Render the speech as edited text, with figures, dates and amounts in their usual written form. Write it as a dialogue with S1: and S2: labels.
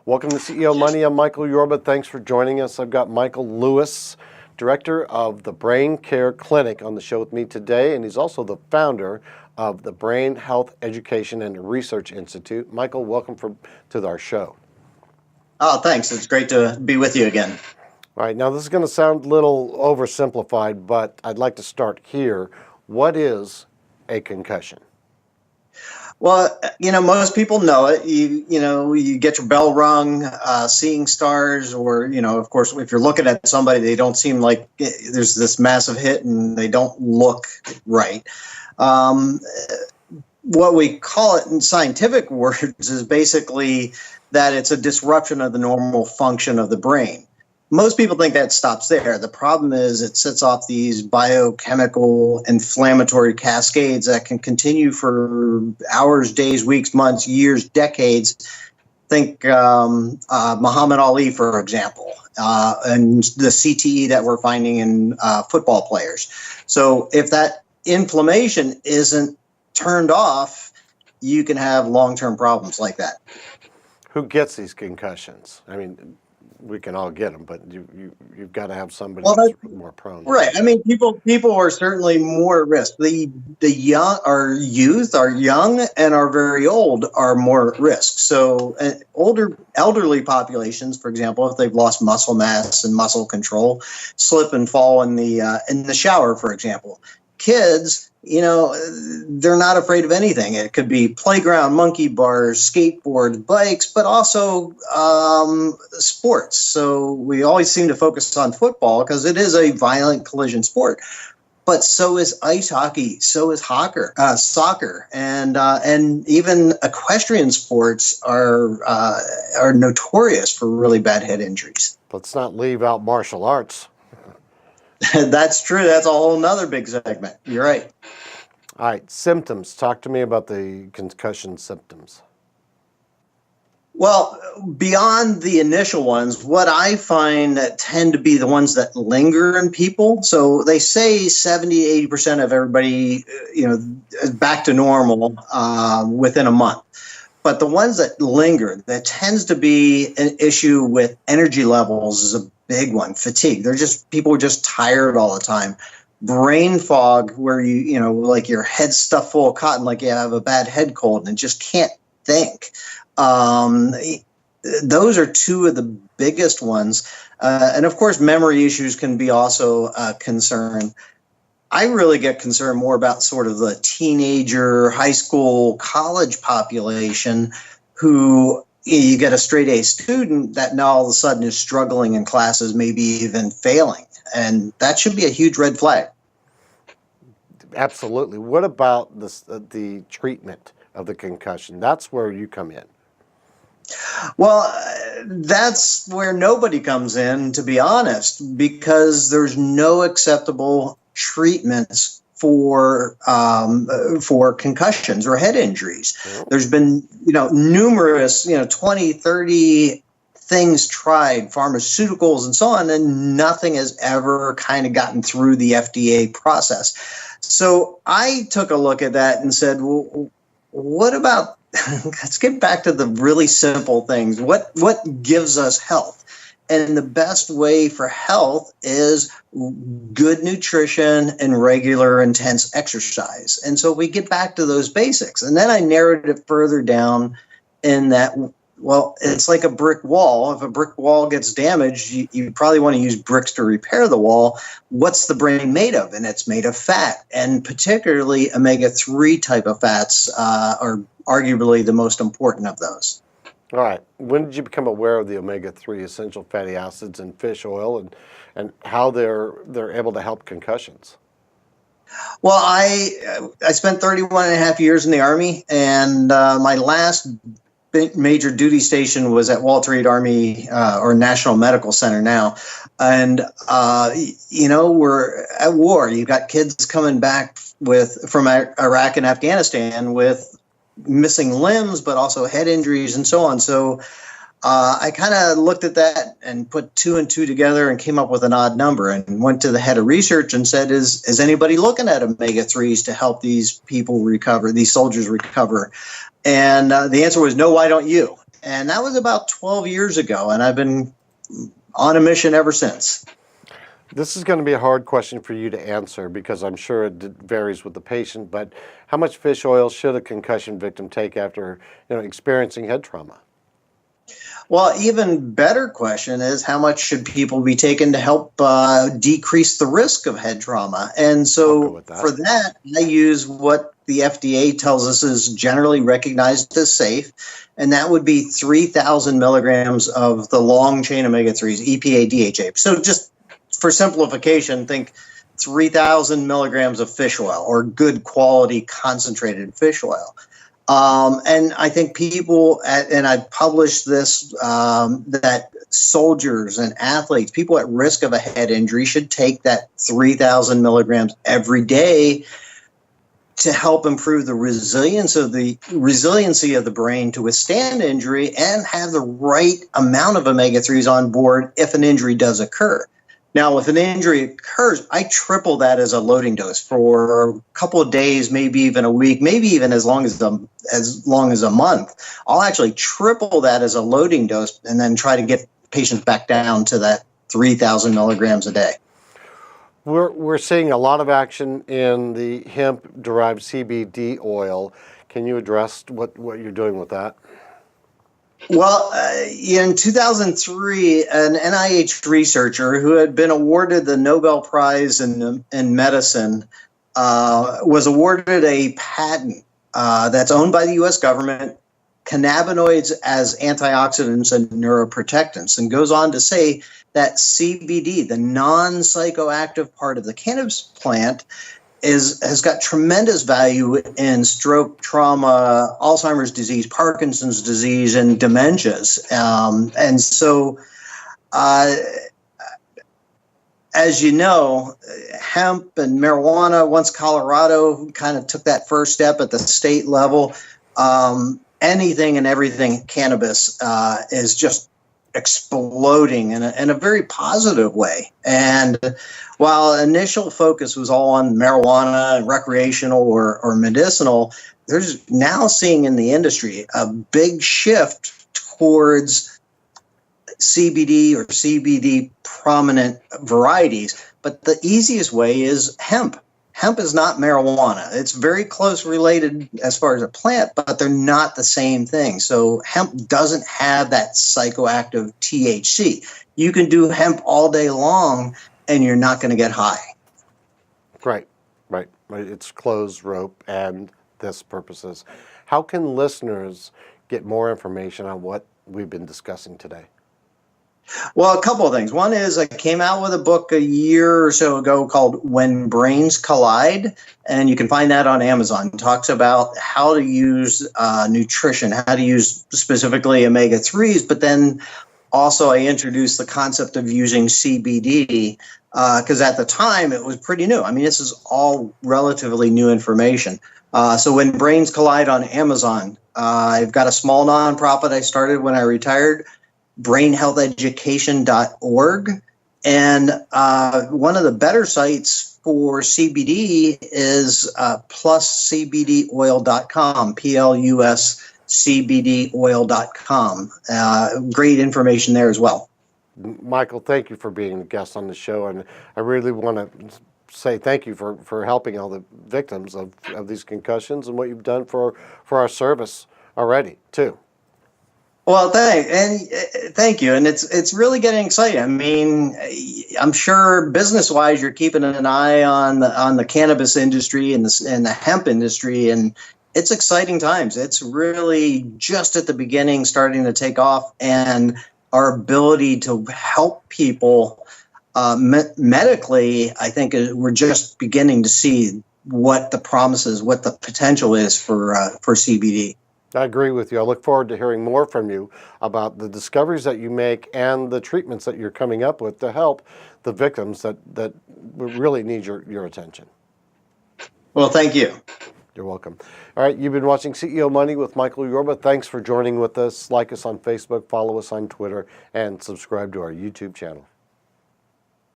S1: Welcome to CEO Money. I'm Michael Yorba. Thanks for joining us. I've got Michael Lewis, Director of the Brain Care Clinic, on the show with me today, and he's also the founder of the Brain Health Education and Research Institute. Michael, welcome to our show.
S2: Oh, thanks. It's great to be with you again.
S1: All right, now this is going to sound a little oversimplified, but I'd like to start here. What is a concussion?
S2: Well, most people know it. You get your bell rung, seeing stars, or, of course, if you're looking at somebody, they don't seem like there's this massive hit and they don't look right. What we call it in scientific words is basically that it's a disruption of the normal function of the brain. Most people think that stops there. The problem is it sets off these biochemical inflammatory cascades that can continue for hours, days, weeks, months, years, decades. Think Muhammad Ali, for example, and the CTE that we're finding in football players. So if that inflammation isn't turned off, you can have long-term problems like that.
S1: Who gets these concussions? I mean, we can all get them, but you've got to have somebody that's more prone.
S2: Right. I mean, people are certainly more at risk. The young, our youth, our young, and our very old are more at risk. So elderly populations, for example, if they've lost muscle mass and muscle control, slip and fall in the shower, for example. Kids, they're not afraid of anything. It could be playground, monkey bars, skateboards, bikes, but also sports. So we always seem to focus on football because it is a violent collision sport. But so is ice hockey, so is soccer, and even equestrian sports are notorious for really bad head injuries.
S1: Let's not leave out martial arts.
S2: That's true. That's a whole nother big segment. You're right.
S1: All right. Symptoms. Talk to me about the concussion symptoms.
S2: Well, beyond the initial ones, what I find that tend to be the ones that linger in people. So they say 70, 80% of everybody, is back to normal within a month. But the ones that linger, that tends to be an issue with energy levels, is a big one. Fatigue. People are just tired all the time. Brain fog, where like your head's stuffed full of cotton, like you have a bad head cold and just can't think. Those are two of the biggest ones. And of course, memory issues can be also a concern. I really get concerned more about sort of the teenager, high school, college population who you get a straight A student that now all of a sudden is struggling in classes, maybe even failing. And that should be a huge red flag.
S1: Absolutely. What about the treatment of the concussion? That's where you come in.
S2: Well, that's where nobody comes in, to be honest, because there's no acceptable treatments for concussions or head injuries. There's been, numerous, 20, 30 things tried, pharmaceuticals and so on, and nothing has ever kind of gotten through the FDA process. So I took a look at that and said, well, what about, let's get back to the really simple things. What gives us health? And the best way for health is good nutrition and regular intense exercise. And so we get back to those basics. And then I narrowed it further down in that, well, it's like a brick wall. If a brick wall gets damaged, you probably want to use bricks to repair the wall. What's the brain made of? And it's made of fat. And particularly omega-3 type of fats are arguably the most important of those.
S1: All right. When did you become aware of the omega-3 essential fatty acids in fish oil and how they're able to help concussions?
S2: Well, I spent 31 and a half years in the Army, and my last major duty station was at Walter Reed Army or National Medical Center now. And, we're at war. You've got kids coming back from Iraq and Afghanistan with missing limbs, but also head injuries and so on. So I kind of looked at that and put 2 and 2 together and came up with an odd number and went to the head of research and said, is anybody looking at omega-3s to help these people recover, these soldiers recover? And the answer was, no, why don't you? And that was about 12 years ago, and I've been on a mission ever since.
S1: This is going to be a hard question for you to answer because I'm sure it varies with the patient, but how much fish oil should a concussion victim take after experiencing head trauma?
S2: Well, even better question is how much should people be taking to help decrease the risk of head trauma? And so for that, I use what the FDA tells us is generally recognized as safe, and that would be 3,000 milligrams of the long-chain omega-3s, EPA, DHA. So just for simplification, think 3,000 milligrams of fish oil or good quality concentrated fish oil. And I think people, and I published this, that soldiers and athletes, people at risk of a head injury should take that 3,000 milligrams every day to help improve the resiliency of the brain to withstand injury and have the right amount of omega-3s on board if an injury does occur. Now, if an injury occurs, I triple that as a loading dose for a couple of days, maybe even a week, maybe even as long as a month. I'll actually triple that as a loading dose and then try to get patients back down to that 3,000 milligrams a day.
S1: We're seeing a lot of action in the hemp-derived CBD oil. Can you address what you're doing with that?
S2: Well, in 2003, an NIH researcher who had been awarded the Nobel Prize in medicine was awarded a patent that's owned by the U.S. government, cannabinoids as antioxidants and neuroprotectants, and goes on to say that CBD, the non-psychoactive part of the cannabis plant, has got tremendous value in stroke, trauma, Alzheimer's disease, Parkinson's disease, and dementias. And so, as you know, hemp and marijuana, once Colorado kind of took that first step at the state level, anything and everything cannabis is just exploding in a very positive way. And while initial focus was all on marijuana and recreational or medicinal, there's now seeing in the industry a big shift towards CBD or CBD prominent varieties. But the easiest way is hemp. Hemp is not marijuana. It's very close related as far as a plant, but they're not the same thing. So hemp doesn't have that psychoactive THC. You can do hemp all day long and you're not going to get high.
S1: Right. It's closed rope and this purposes. How can listeners get more information on what we've been discussing today?
S2: Well, a couple of things. One is I came out with a book a year or so ago called When Brains Collide, and you can find that on Amazon. It talks about how to use nutrition, how to use specifically omega-3s, but then also I introduced the concept of using CBD because at the time it was pretty new. I mean, this is all relatively new information. So When Brains Collide on Amazon, I've got a small nonprofit I started when I retired, brainhealtheducation.org. And one of the better sites for CBD is pluscbdoil.com, pluscbdoil.com. Great information there as well.
S1: Michael, thank you for being a guest on the show. And I really want to say thank you for helping all the victims of these concussions and what you've done for our service already, too.
S2: Well, thank you, and it's really getting exciting. I mean, I'm sure business-wise, you're keeping an eye on the cannabis industry and the hemp industry, and it's exciting times. It's really just at the beginning, starting to take off, and our ability to help people medically, I think we're just beginning to see what the promises, what the potential is for CBD.
S1: I agree with you. I look forward to hearing more from you about the discoveries that you make and the treatments that you're coming up with to help the victims that really need your attention.
S2: Well, thank you.
S1: You're welcome. All right, you've been watching CEO Money with Michael Yorba. Thanks for joining with us. Like us on Facebook, follow us on Twitter, and subscribe to our YouTube channel.